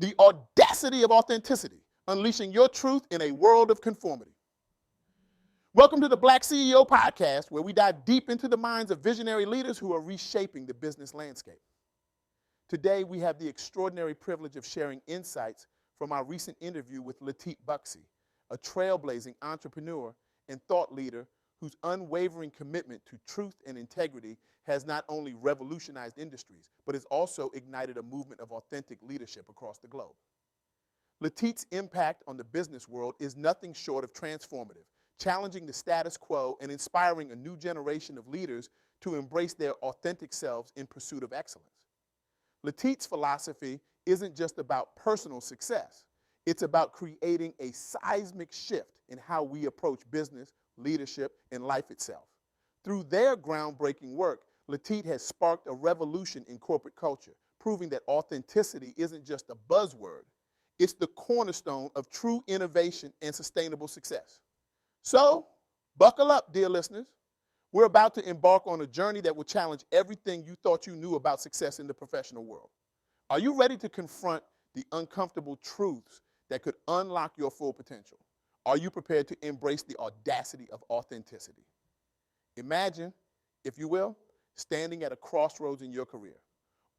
The Audacity of Authenticity, unleashing your truth in a world of conformity. Welcome to the BlackCEO Podcast, where we dive deep into the minds of visionary leaders who are reshaping the business landscape. Today, we have the extraordinary privilege of sharing insights from our recent interview with Letitte Buxie, a trailblazing entrepreneur and thought leader whose unwavering commitment to truth and integrity has not only revolutionized industries, but has also ignited a movement of authentic leadership across the globe. Letitte's impact on the business world is nothing short of transformative, challenging the status quo and inspiring a new generation of leaders to embrace their authentic selves in pursuit of excellence. Letitte's philosophy isn't just about personal success. It's about creating a seismic shift in how we approach business, leadership, and life itself. Through their groundbreaking work, Letitte has sparked a revolution in corporate culture, proving that authenticity isn't just a buzzword. It's the cornerstone of true innovation and sustainable success. So, buckle up, dear listeners. We're about to embark on a journey that will challenge everything you thought you knew about success in the professional world. Are you ready to confront the uncomfortable truths that could unlock your full potential? Are you prepared to embrace the audacity of authenticity? Imagine, if you will, standing at a crossroads in your career.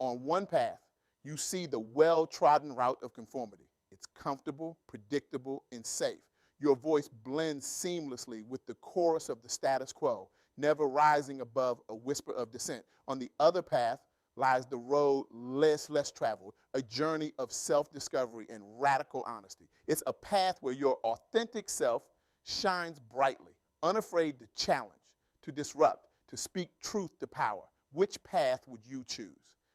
On one path, you see the well-trodden route of conformity. It's comfortable, predictable, and safe. Your voice blends seamlessly with the chorus of the status quo, never rising above a whisper of dissent. On the other path lies the road less traveled, a journey of self-discovery and radical honesty. It's a path where your authentic self shines brightly, unafraid to challenge, to disrupt, to speak truth to power. Which path would you choose?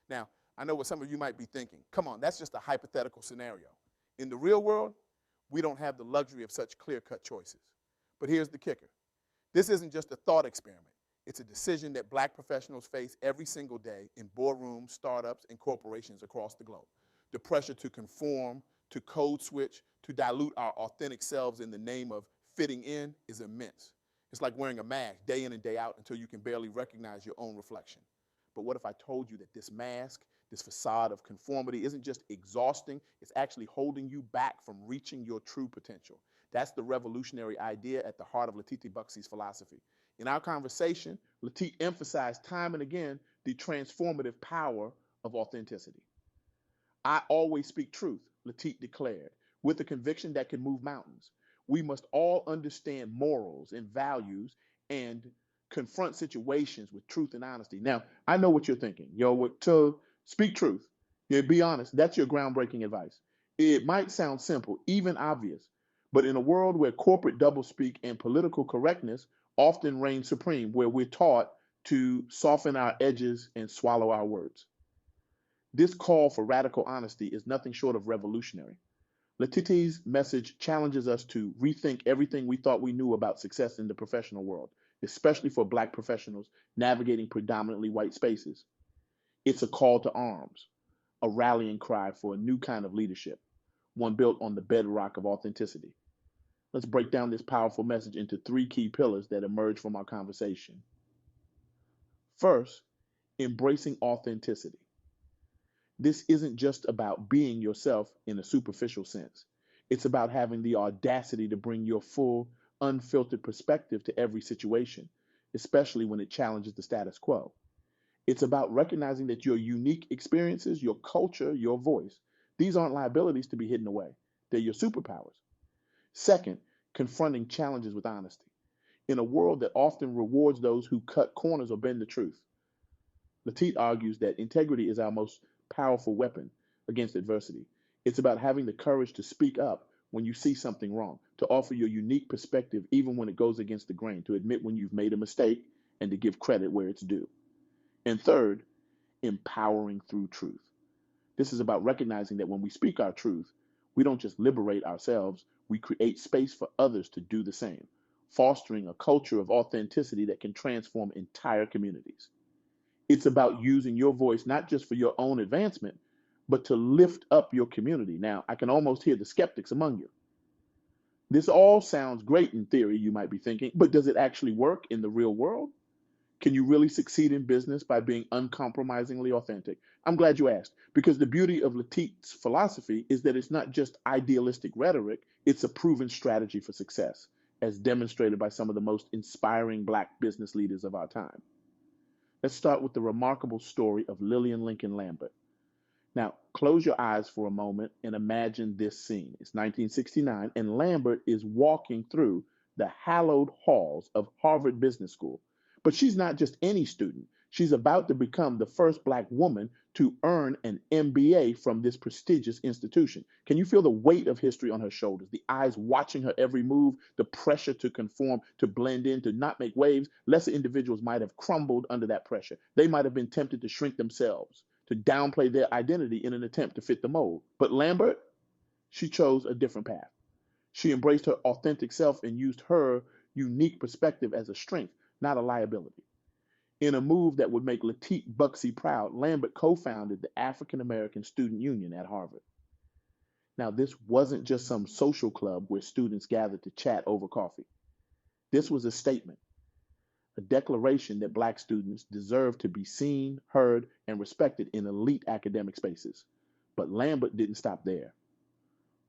Now, I know what some of you might be thinking. Come on, that's just a hypothetical scenario. In the real world, we don't have the luxury of such clear-cut choices. But here's the kicker. This isn't just a thought experiment. It's a decision that black professionals face every single day in boardrooms, startups, and corporations across the globe. The pressure to conform, to code switch, to dilute our authentic selves in the name of fitting in is immense. It's like wearing a mask day in and day out until you can barely recognize your own reflection. But what if I told you that this mask, this facade of conformity isn't just exhausting, it's actually holding you back from reaching your true potential? That's the revolutionary idea at the heart of Letitte Buxie's philosophy. In our conversation, Letitte emphasized time and again the transformative power of authenticity. I always speak truth, Letitte declared, with a conviction that can move mountains. We must all understand morals and values and confront situations with truth and honesty. Now, I know what you're thinking. To speak truth, be honest, that's your groundbreaking advice. It might sound simple, even obvious, but in a world where corporate doublespeak and political correctness often reign supreme, where we're taught to soften our edges and swallow our words, this call for radical honesty is nothing short of revolutionary. Letitte's message challenges us to rethink everything we thought we knew about success in the professional world, especially for black professionals navigating predominantly white spaces. It's a call to arms, a rallying cry for a new kind of leadership, one built on the bedrock of authenticity. Let's break down this powerful message into three key pillars that emerge from our conversation. First, embracing authenticity. This isn't just about being yourself in a superficial sense. It's about having the audacity to bring your full, unfiltered perspective to every situation, especially when it challenges the status quo. It's about recognizing that your unique experiences, your culture, your voice, these aren't liabilities to be hidden away. They're your superpowers. Second, confronting challenges with honesty. In a world that often rewards those who cut corners or bend the truth, Letitte argues that integrity is our most powerful weapon against adversity. It's about having the courage to speak up when you see something wrong, to offer your unique perspective even when it goes against the grain, to admit when you've made a mistake, and to give credit where it's due. And third, empowering through truth. This is about recognizing that when we speak our truth, we don't just liberate ourselves, we create space for others to do the same, fostering a culture of authenticity that can transform entire communities. It's about using your voice not just for your own advancement, but to lift up your community. Now, I can almost hear the skeptics among you. This all sounds great in theory, you might be thinking, but does it actually work in the real world? Can you really succeed in business by being uncompromisingly authentic? I'm glad you asked, because the beauty of Letitte's philosophy is that it's not just idealistic rhetoric, it's a proven strategy for success, as demonstrated by some of the most inspiring Black business leaders of our time. Let's start with the remarkable story of Lillian Lincoln Lambert. Now, close your eyes for a moment and imagine this scene. It's 1969, and Lambert is walking through the hallowed halls of Harvard Business School. But she's not just any student. She's about to become the first Black woman to earn an MBA from this prestigious institution. Can you feel the weight of history on her shoulders? The eyes watching her every move, the pressure to conform, to blend in, to not make waves. Lesser individuals might have crumbled under that pressure. They might have been tempted to shrink themselves, to downplay their identity in an attempt to fit the mold. But Lambert, she chose a different path. She embraced her authentic self and used her unique perspective as a strength, not a liability. In a move that would make Letitte Buxie proud, Lambert co-founded the African American Student Union at Harvard. Now, this wasn't just some social club where students gathered to chat over coffee. This was a statement, a declaration that Black students deserved to be seen, heard, and respected in elite academic spaces. But Lambert didn't stop there.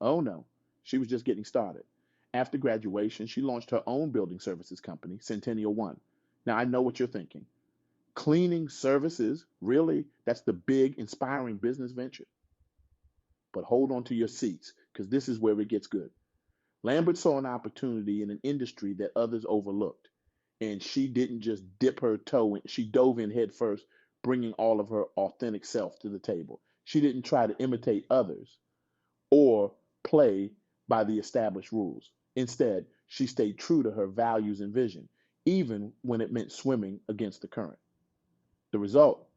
Oh no, she was just getting started. After graduation, she launched her own building services company, Centennial One. Now, I know what you're thinking. Cleaning services, really? That's the big, inspiring business venture? But hold on to your seats, because this is where it gets good. Lambert saw an opportunity in an industry that others overlooked. And she didn't just dip her toe in, she dove in head first, bringing all of her authentic self to the table. She didn't try to imitate others or play by the established rules. Instead, she stayed true to her values and vision, even when it meant swimming against the current. The result,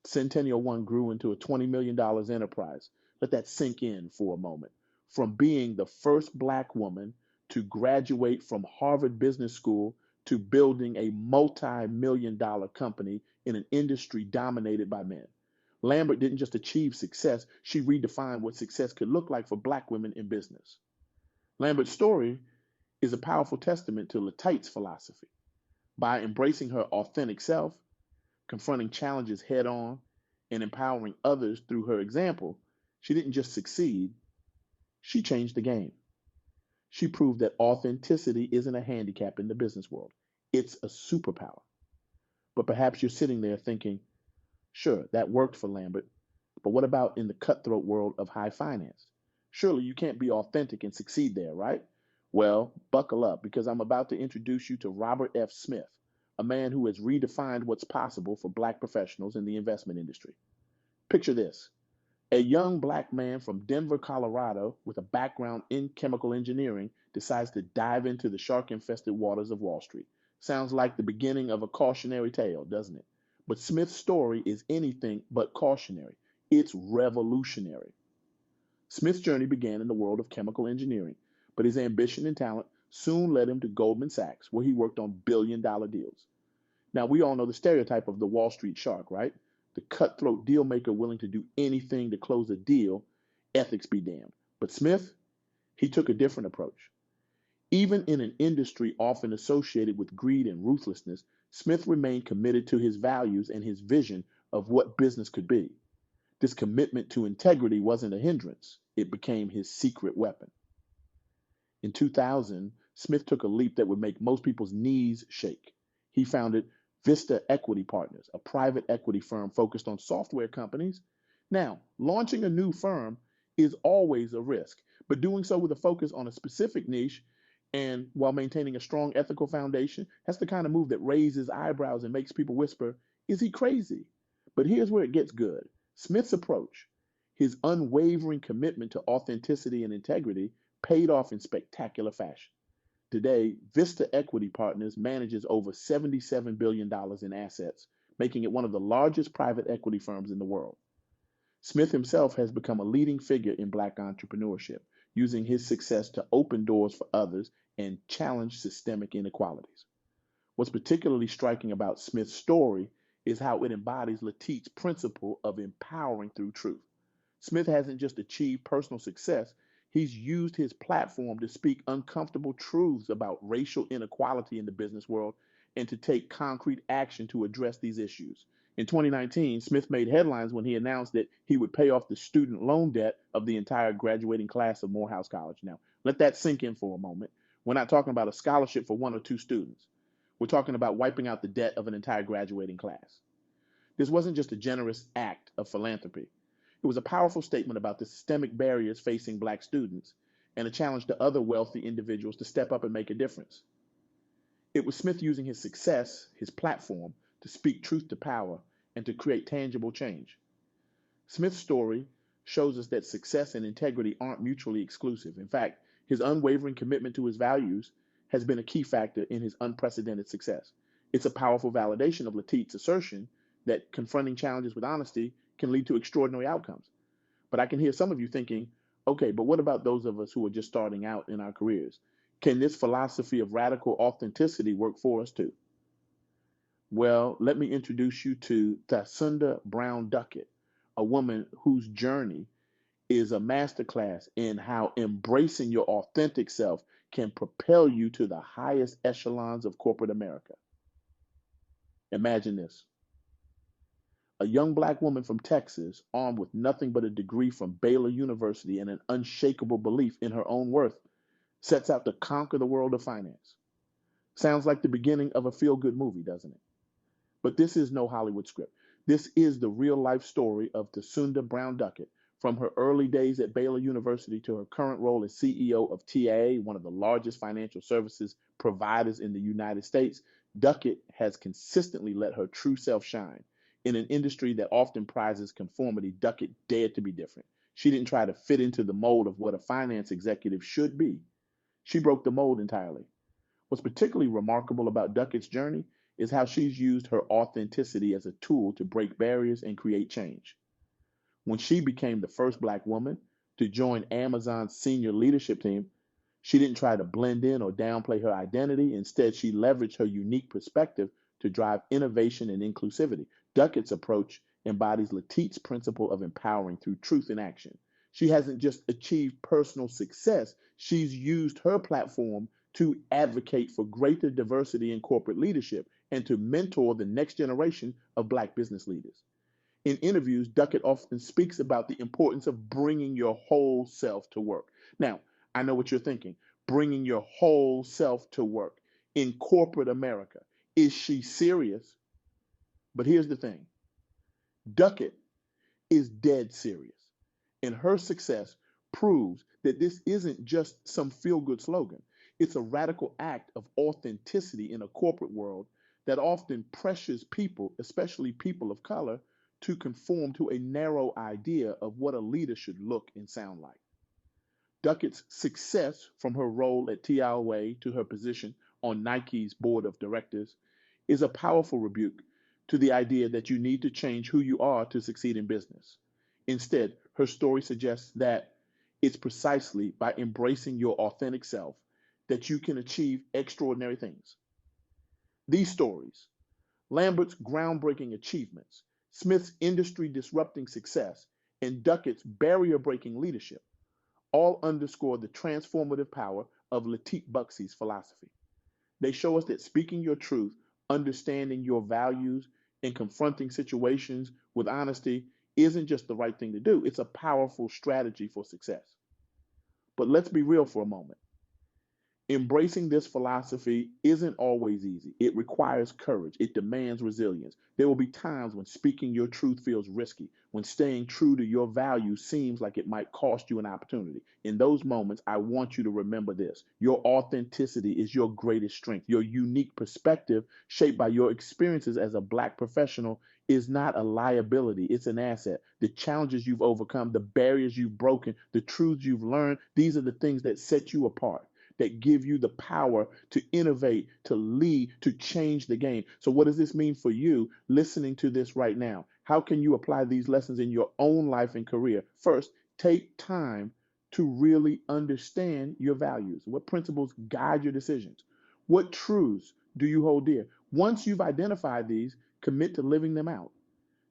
Centennial One grew into a $20 million enterprise. Let that sink in for a moment. From being the first Black woman to graduate from Harvard Business School to building a multi-million-dollar company in an industry dominated by men. Lambert didn't just achieve success, she redefined what success could look like for Black women in business. Lambert's story is a powerful testament to Letitte's philosophy. By embracing her authentic self, confronting challenges head on, and empowering others through her example, she didn't just succeed, she changed the game. She proved that authenticity isn't a handicap in the business world, it's a superpower. But perhaps you're sitting there thinking, sure, that worked for Lambert, but what about in the cutthroat world of high finance? Surely you can't be authentic and succeed there, right? Well, buckle up, because I'm about to introduce you to Robert F. Smith, a man who has redefined what's possible for Black professionals in the investment industry. Picture this. A young Black man from Denver, Colorado, with a background in chemical engineering, decides to dive into the shark-infested waters of Wall Street. Sounds like the beginning of a cautionary tale, doesn't it? But Smith's story is anything but cautionary. It's revolutionary. Smith's journey began in the world of chemical engineering, but his ambition and talent soon led him to Goldman Sachs, where he worked on billion-dollar deals. Now, we all know the stereotype of the Wall Street shark, right? The cutthroat deal maker willing to do anything to close a deal, ethics be damned. But Smith, he took a different approach. Even in an industry often associated with greed and ruthlessness, Smith remained committed to his values and his vision of what business could be. This commitment to integrity wasn't a hindrance, it became his secret weapon. In 2000, Smith took a leap that would make most people's knees shake. He founded Vista Equity Partners, a private equity firm focused on software companies. Now, launching a new firm is always a risk, but doing so with a focus on a specific niche and while maintaining a strong ethical foundation, that's the kind of move that raises eyebrows and makes people whisper, is he crazy? But here's where it gets good. Smith's approach, his unwavering commitment to authenticity and integrity, paid off in spectacular fashion. Today, Vista Equity Partners manages over $77 billion in assets, making it one of the largest private equity firms in the world. Smith himself has become a leading figure in Black entrepreneurship, using his success to open doors for others and challenge systemic inequalities. What's particularly striking about Smith's story is how it embodies Letitte's principle of empowering through truth. Smith hasn't just achieved personal success, he's used his platform to speak uncomfortable truths about racial inequality in the business world and to take concrete action to address these issues. In 2019, Smith made headlines when he announced that he would pay off the student loan debt of the entire graduating class of Morehouse College. Now, let that sink in for a moment. We're not talking about a scholarship for one or two students. We're talking about wiping out the debt of an entire graduating class. This wasn't just a generous act of philanthropy. It was a powerful statement about the systemic barriers facing Black students and a challenge to other wealthy individuals to step up and make a difference. It was Smith using his success, his platform, to speak truth to power and to create tangible change. Smith's story shows us that success and integrity aren't mutually exclusive. In fact, his unwavering commitment to his values has been a key factor in his unprecedented success. It's a powerful validation of Letitte's assertion that confronting challenges with honesty can lead to extraordinary outcomes. But I can hear some of you thinking, okay, but what about those of us who are just starting out in our careers? Can this philosophy of radical authenticity work for us too? Well, let me introduce you to Thasunda Brown Duckett, a woman whose journey is a masterclass in how embracing your authentic self can propel you to the highest echelons of corporate America. Imagine this. A young Black woman from Texas, armed with nothing but a degree from Baylor University and an unshakable belief in her own worth, sets out to conquer the world of finance. Sounds like the beginning of a feel-good movie, doesn't it? But this is no Hollywood script. This is the real-life story of Thasunda Brown Duckett, from her early days at Baylor University to her current role as CEO of TAA, one of the largest financial services providers in the United States. Duckett has consistently let her true self shine. In an industry that often prizes conformity, Duckett dared to be different. She didn't try to fit into the mold of what a finance executive should be. She broke the mold entirely. What's particularly remarkable about Duckett's journey is how she's used her authenticity as a tool to break barriers and create change. When she became the first Black woman to join Amazon's senior leadership team, she didn't try to blend in or downplay her identity. Instead, she leveraged her unique perspective to drive innovation and inclusivity. Duckett's approach embodies Letitte's principle of empowering through truth in action. She hasn't just achieved personal success, she's used her platform to advocate for greater diversity in corporate leadership and to mentor the next generation of Black business leaders. In interviews, Duckett often speaks about the importance of bringing your whole self to work. Now, I know what you're thinking. Bringing your whole self to work in corporate America. Is she serious? But here's the thing. Duckett is dead serious. And her success proves that this isn't just some feel-good slogan. It's a radical act of authenticity in a corporate world that often pressures people, especially people of color, to conform to a narrow idea of what a leader should look and sound like. Duckett's success, from her role at TIOA to her position on Nike's board of directors, is a powerful rebuke to the idea that you need to change who you are to succeed in business. Instead, her story suggests that it's precisely by embracing your authentic self that you can achieve extraordinary things. These stories, Lambert's groundbreaking achievements, Smith's industry-disrupting success, and Duckett's barrier-breaking leadership all underscore the transformative power of Letitte Buxie's philosophy. They show us that speaking your truth, understanding your values, and confronting situations with honesty isn't just the right thing to do. It's a powerful strategy for success. But let's be real for a moment. Embracing this philosophy isn't always easy. It requires courage. It demands resilience. There will be times when speaking your truth feels risky, when staying true to your values seems like it might cost you an opportunity. In those moments, I want you to remember this. Your authenticity is your greatest strength. Your unique perspective, shaped by your experiences as a Black professional, is not a liability. It's an asset. The challenges you've overcome, the barriers you've broken, the truths you've learned, these are the things that set you apart, that give you the power to innovate, to lead, to change the game. So what does this mean for you listening to this right now? How can you apply these lessons in your own life and career? First, take time to really understand your values. What principles guide your decisions? What truths do you hold dear? Once you've identified these, commit to living them out,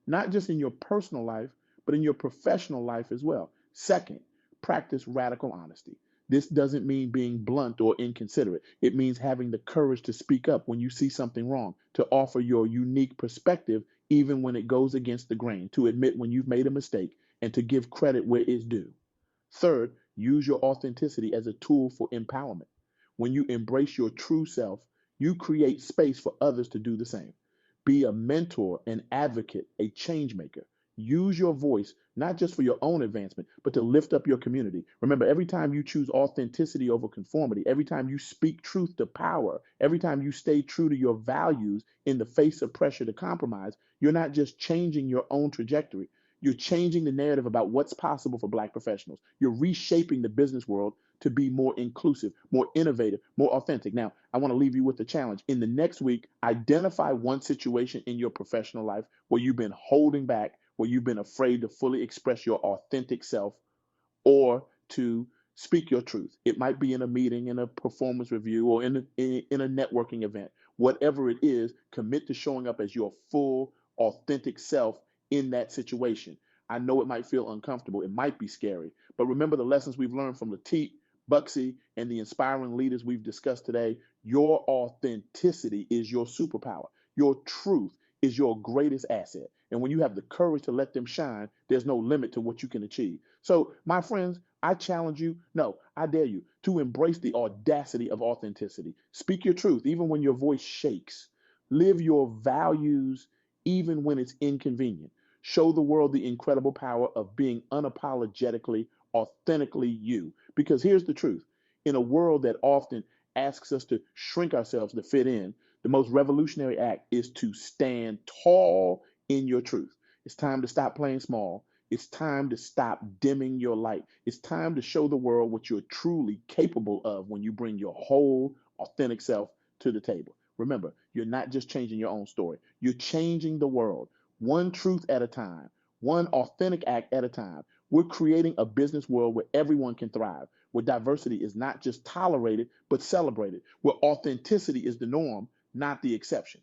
not just in your personal life, but in your professional life as well. Second, practice radical honesty. This doesn't mean being blunt or inconsiderate. It means having the courage to speak up when you see something wrong, to offer your unique perspective even when it goes against the grain, to admit when you've made a mistake, and to give credit where it's due. Third, use your authenticity as a tool for empowerment. When you embrace your true self, you create space for others to do the same. Be a mentor, an advocate, a change maker. Use your voice not just for your own advancement, but to lift up your community. Remember, every time you choose authenticity over conformity, every time you speak truth to power, every time you stay true to your values in the face of pressure to compromise, you're not just changing your own trajectory. You're changing the narrative about what's possible for Black professionals. You're reshaping the business world to be more inclusive, more innovative, more authentic. Now, I want to leave you with a challenge. In the next week, identify one situation in your professional life where you've been holding back, where you've been afraid to fully express your authentic self or to speak your truth. It might be in a meeting, in a performance review, or in a networking event. Whatever it is, commit to showing up as your full, authentic self in that situation. I know it might feel uncomfortable. It might be scary. But remember the lessons we've learned from Letitte, Buxie, and the inspiring leaders we've discussed today. Your authenticity is your superpower. Your truth is your greatest asset. And when you have the courage to let them shine, there's no limit to what you can achieve. So, my friends, I challenge you, no, I dare you to embrace the audacity of authenticity. Speak your truth, even when your voice shakes. Live your values, even when it's inconvenient. Show the world the incredible power of being unapologetically, authentically you. Because here's the truth, in a world that often asks us to shrink ourselves to fit in, the most revolutionary act is to stand tall in your truth. It's time to stop playing small. It's time to stop dimming your light. It's time to show the world what you're truly capable of when you bring your whole authentic self to the table. Remember, you're not just changing your own story, you're changing the world one truth at a time, one authentic act at a time. We're creating a business world where everyone can thrive, where diversity is not just tolerated, but celebrated, where authenticity is the norm, not the exception.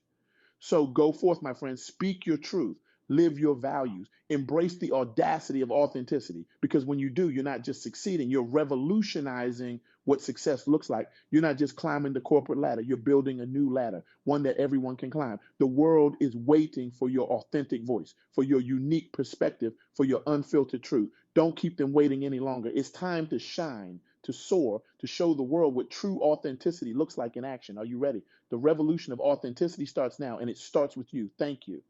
So go forth, my friends, speak your truth, live your values, embrace the audacity of authenticity. Because when you do, you're not just succeeding, you're revolutionizing what success looks like. You're not just climbing the corporate ladder, you're building a new ladder, one that everyone can climb. The world is waiting for your authentic voice, for your unique perspective, for your unfiltered truth. Don't keep them waiting any longer. It's time to shine, to soar, to show the world what true authenticity looks like in action. Are you ready? The revolution of authenticity starts now, and it starts with you. Thank you.